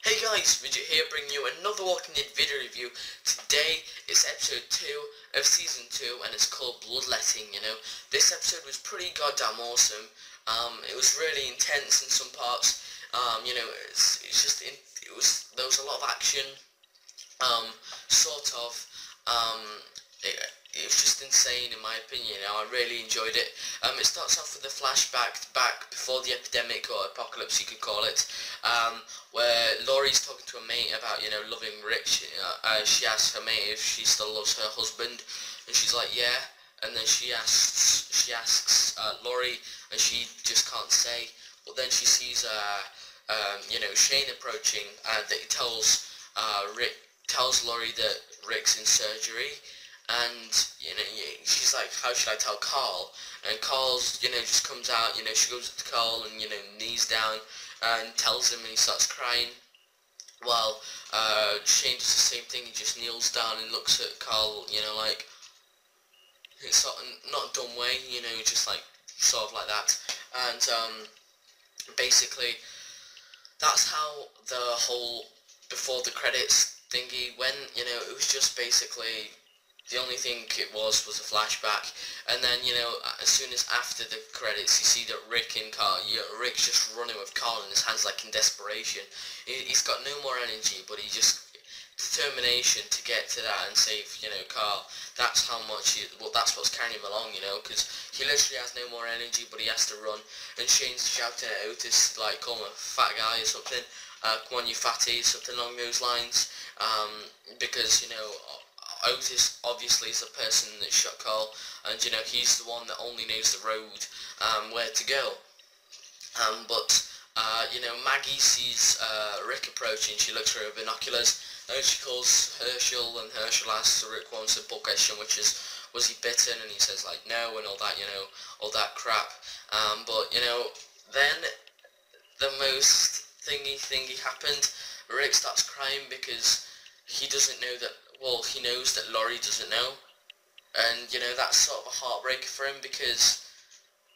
Hey guys, Midget here bringing you another Walking Dead video review. Today is episode 2 of season 2 and it's called Bloodletting, you know. This episode was pretty goddamn awesome. It was really intense in some parts. You know, there was a lot of action. Sort of. It was just insane in my opinion. You know, I really enjoyed it. It starts off with a flashback back before the epidemic or apocalypse, you could call it, where Laurie's talking to a mate about, you know, loving Rick. She asks her mate if she still loves her husband, and she's like, yeah. And then she asks Laurie, and she just can't say. But then she sees, you know, Shane approaching, and that he tells Laurie that Rick's in surgery. And, you know, she's like, how should I tell Carl? And Carl's, you know, just comes out, you know, she goes up to Carl and, you know, knees down and tells him, and he starts crying. While Shane does the same thing, he just kneels down and looks at Carl, you know, like, it's sort of, not a dumb way, you know, just like, sort of like that. And, basically, that's how the whole, before the credits thingy went, you know, it was just basically, the only thing it was a flashback, and then, you know, as soon as after the credits, you see that Rick's just running with Carl in his hands, like in desperation. He's got no more energy, but he just, determination to get to that and save, you know, Carl. That's how much, that's what's carrying him along, you know, because he literally has no more energy, but he has to run, and Shane's shouting at Otis, like, call him a fat guy or something, come on you fatty, something along those lines, because, you know, Otis obviously is the person that shot Carl, and you know, he's the one that only knows the road where to go. You know, Maggie sees Rick approaching. She looks through her binoculars, and she calls Hershel, and Hershel asks Rick one simple question, which is, was he bitten? And he says like no, and all that, you know, all that crap. But you know, then the most thingy happened. Rick starts crying because he doesn't know that. Well, he knows that Laurie doesn't know, and, you know, that's sort of a heartbreaker for him, because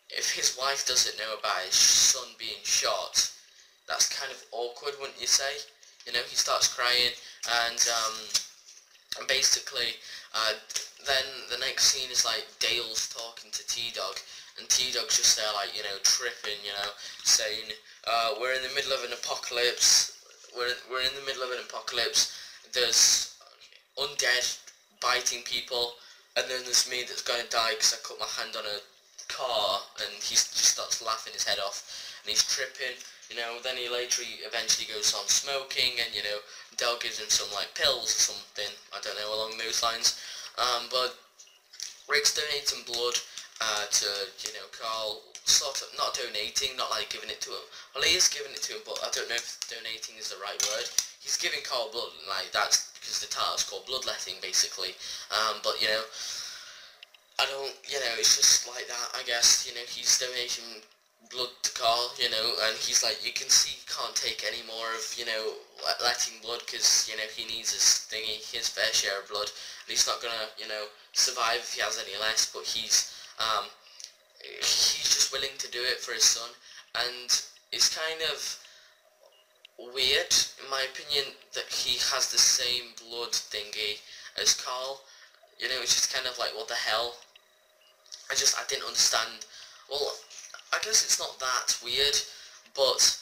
if his wife doesn't know about his son being shot, that's kind of awkward, wouldn't you say? You know, he starts crying, and basically, then the next scene is, like, Dale's talking to T-Dog, and T-Dog's just there, like, you know, tripping, you know, saying, we're in the middle of an apocalypse, we're in the middle of an apocalypse, there's undead biting people, and then there's me that's gonna die because I cut my hand on a car, and he just starts laughing his head off, and he's tripping, you know. Then he eventually goes on smoking, and, you know, Del gives him some, like, pills or something, I don't know, along those lines. But Rick's donating blood to, you know, Carl, sort of, not donating, not like giving it to him. Well, he is giving it to him, but I don't know if donating is the right word. He's giving Carl blood, like, that's because the title's called Bloodletting, basically. But, you know, I don't, you know, it's just like that, I guess. You know, he's donating blood to Carl, you know, and he's like, you can see he can't take any more of, you know, letting blood, because, you know, he needs his fair share of blood, and he's not gonna, you know, survive if he has any less, but he's just willing to do it for his son, and it's kind of weird, in my opinion, that he has the same blood thingy as Carl. You know, it's just kind of like, what the hell? I didn't understand. Well, I guess it's not that weird, but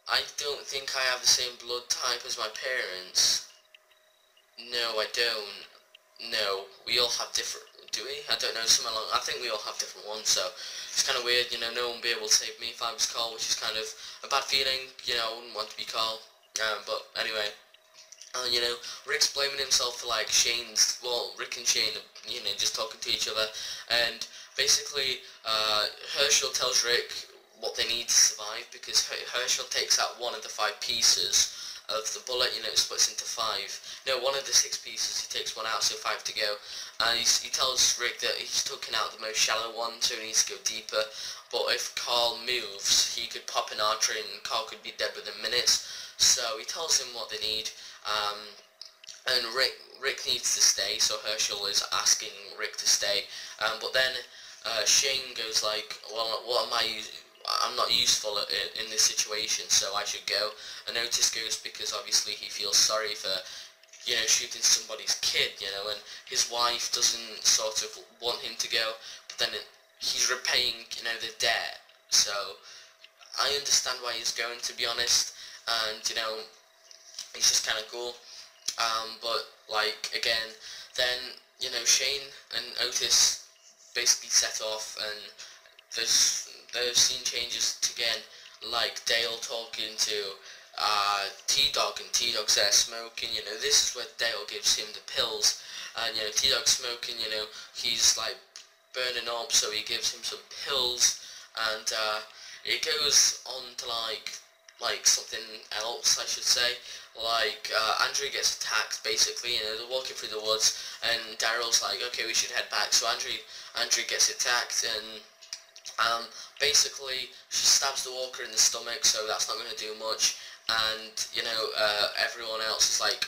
I don't think I have the same blood type as my parents. No, I don't. No, we all have different, do we? I don't know, something along, I think we all have different ones, so it's kind of weird, you know, no one would be able to save me if I was Carl, which is kind of a bad feeling, you know, I wouldn't want to be Carl, but anyway, you know, Rick's blaming himself for, like, Rick and Shane, you know, just talking to each other, and basically, Hershel tells Rick what they need to survive, because Hershel takes out one of the 5 pieces of the bullet, you know, it splits into 5. No, one of the 6 pieces, he takes one out, so 5 to go. And he tells Rick that he's taken out the most shallow one, so he needs to go deeper. But if Carl moves, he could pop an artery and Carl could be dead within minutes. So he tells him what they need. And Rick needs to stay, so Hershel is asking Rick to stay. But then Shane goes like, well, what am I I'm not useful in this situation, so I should go. And Otis goes because obviously he feels sorry for, you know, shooting somebody's kid, you know, and his wife doesn't sort of want him to go, but then he's repaying, you know, the debt. So I understand why he's going, to be honest, and, you know, it's just kind of cool. But, like, again, then, you know, Shane and Otis basically set off, and there's scene changes again, like Dale talking to T-Dog, and T-Dog's there smoking, you know, this is where Dale gives him the pills, and, you know, T-Dog's smoking, you know, he's, like, burning up, so he gives him some pills, and, it goes on to, like something else, I should say, like, Andrew gets attacked, basically, you know, they're walking through the woods, and Daryl's like, okay, we should head back, so Andrew gets attacked, and, basically, she stabs the walker in the stomach, so that's not going to do much, and, you know, everyone else is like,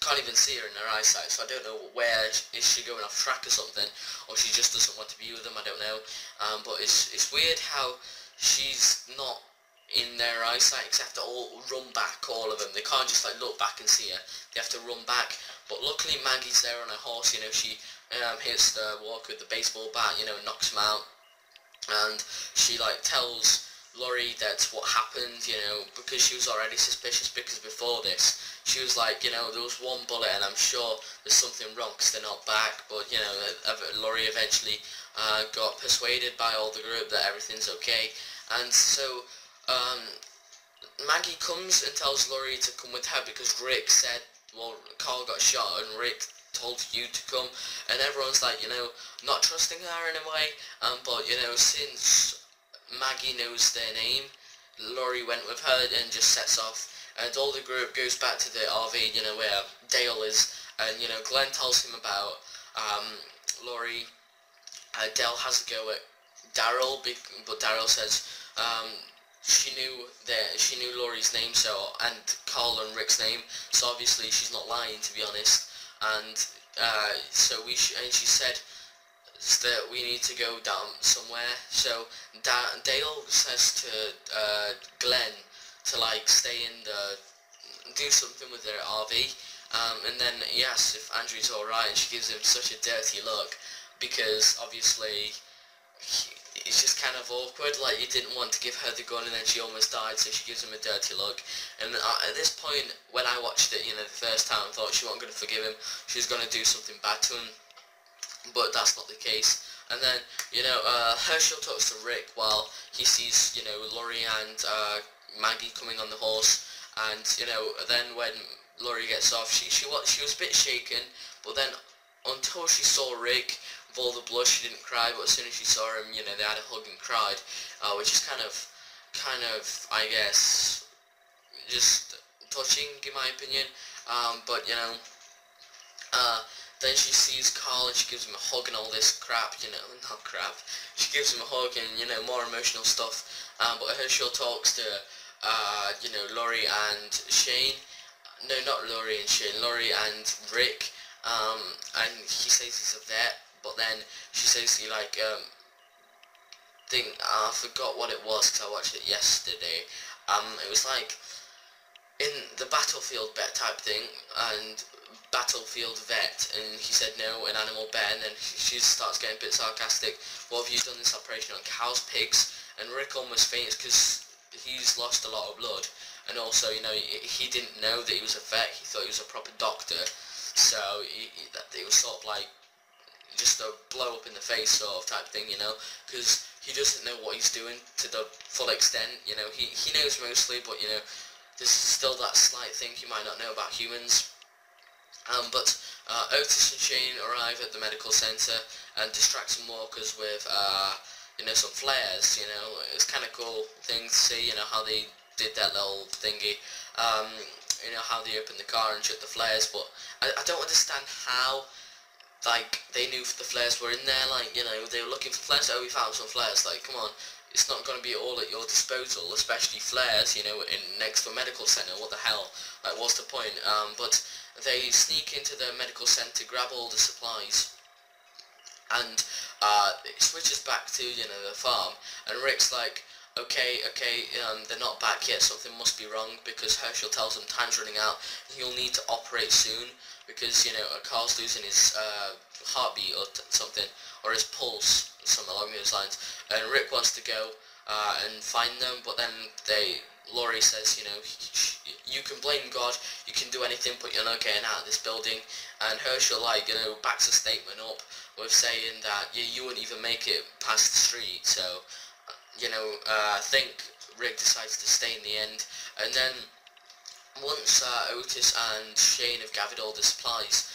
can't even see her in her eyesight, so I don't know where is she going off track or something, or she just doesn't want to be with them, I don't know, but it's weird how she's not in their eyesight, because they have to all run back, all of them. They can't just like look back and see her, they have to run back. But luckily Maggie's there on a horse, you know, she hits the walker with the baseball bat, you know, knocks him out, and she like tells Laurie that's what happened, you know, because she was already suspicious, because before this she was like, you know, there was one bullet and I'm sure there's something wrong because they're not back, but, you know, Laurie eventually got persuaded by all the group that everything's okay, and so Maggie comes and tells Laurie to come with her because Rick said, well, Carl got shot and Rick told you to come, and everyone's like, you know, not trusting her in a way, but, you know, since Maggie knows their name, Laurie went with her and just sets off, and all the group goes back to the RV, you know, where Dale is, and, you know, Glenn tells him about Laurie. Dale has a go at Daryl, but Daryl says she knew Laurie's name, so, and Carl and Rick's name, so obviously she's not lying, to be honest, and so and she said that we need to go down somewhere, so Dale says to Glenn to like stay in do something with their RV, and then he asks if Andrew's alright, and she gives him such a dirty look, because obviously it's just kind of awkward, like you didn't want to give her the gun and then she almost died, so she gives him a dirty look. And at this point, when I watched it, you know, the first time, I thought she wasn't going to forgive him, she was going to do something bad to him, but that's not the case. And then, you know, Hershel talks to Rick while he sees, you know, Laurie and Maggie coming on the horse, and, you know, then when Laurie gets off, she was a bit shaken, but then until she saw Rick with all the blood, she didn't cry, but as soon as she saw him, you know, they had a hug and cried, which is kind of, I guess, just touching in my opinion, but, you know, then she sees Carl and she gives him a hug and all this crap, you know, not crap, she gives him a hug and, you know, more emotional stuff, but Hershel talks to, you know, Laurie and Shane, no, not Laurie and Shane, Laurie and Rick, and he says he's a vet, but then she says he like, I forgot what it was because I watched it yesterday, it was like, in the battlefield vet type thing, and battlefield vet, and he said no, an animal vet, and then she starts getting a bit sarcastic, what have you done this operation on cows, pigs, and Rick almost faints because he's lost a lot of blood, and also, you know, he didn't know that he was a vet, he thought he was a proper doctor, so it was sort of like, just a blow up in the face sort of type thing, you know, because he doesn't know what he's doing to the full extent, you know, he knows mostly, but, you know, there's still that slight thing you might not know about humans. But Otis and Shane arrive at the medical centre and distract some walkers with, you know, some flares, you know, it's kind of cool thing to see, you know, how they did that little thingy, you know, how they opened the car and shut the flares, but I don't understand how, like, they knew the flares were in there, like, you know, they were looking for flares, oh, we found some flares, like, come on, it's not going to be all at your disposal, especially flares, you know, next to a medical centre, what the hell, like, what's the point, but they sneak into the medical centre, grab all the supplies, and it switches back to, you know, the farm, and Rick's like, okay, they're not back yet, something must be wrong, because Hershel tells him time's running out, and he'll need to operate soon, because, you know, Carl's losing his heartbeat or something, or his pulse, something along those lines, and Rick wants to go and find them, but then Laurie says, you know, you can blame God, you can do anything, but you're not getting out of this building, and Hershel, like, you know, backs the statement up with saying that you wouldn't even make it past the street, so, you know, I think Rick decides to stay in the end, and then once Otis and Shane have gathered all the supplies,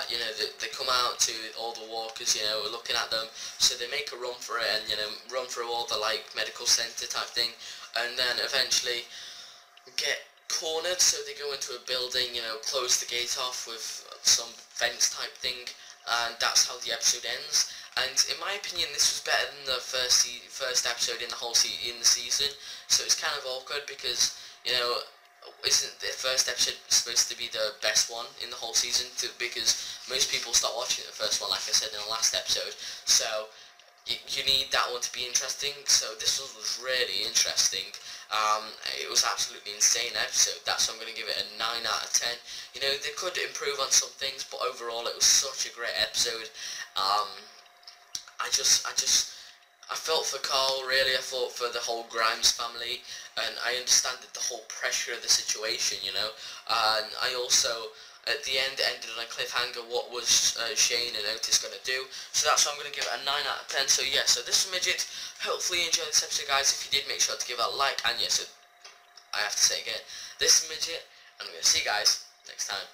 you know, they come out to all the walkers, you know, looking at them, so they make a run for it, and, you know, run through all the, like, medical centre type thing, and then eventually get cornered, so they go into a building, you know, close the gate off with some fence type thing, and that's how the episode ends. And in my opinion, this was better than the first episode in the whole season, so it's kind of awkward because, you know, isn't the first episode supposed to be the best one in the whole season? Because most people start watching the first one, like I said in the last episode, so you need that one to be interesting. So this one was really interesting. It was absolutely insane episode. That's why I'm going to give it a 9 out of 10. You know, they could improve on some things, but overall it was such a great episode. I felt for Carl, really. I felt for the whole Grimes family, and I understand that the whole pressure of the situation, you know, and I also, at the end, ended on a cliffhanger. What was Shane and Otis going to do? So that's why I'm going to give it a 9 out of 10. So yeah, so this is Midget. Hopefully you enjoyed this episode, guys. If you did, make sure to give it a like, and yes, I have to say again, this is Midget, and I'm going to see you guys next time.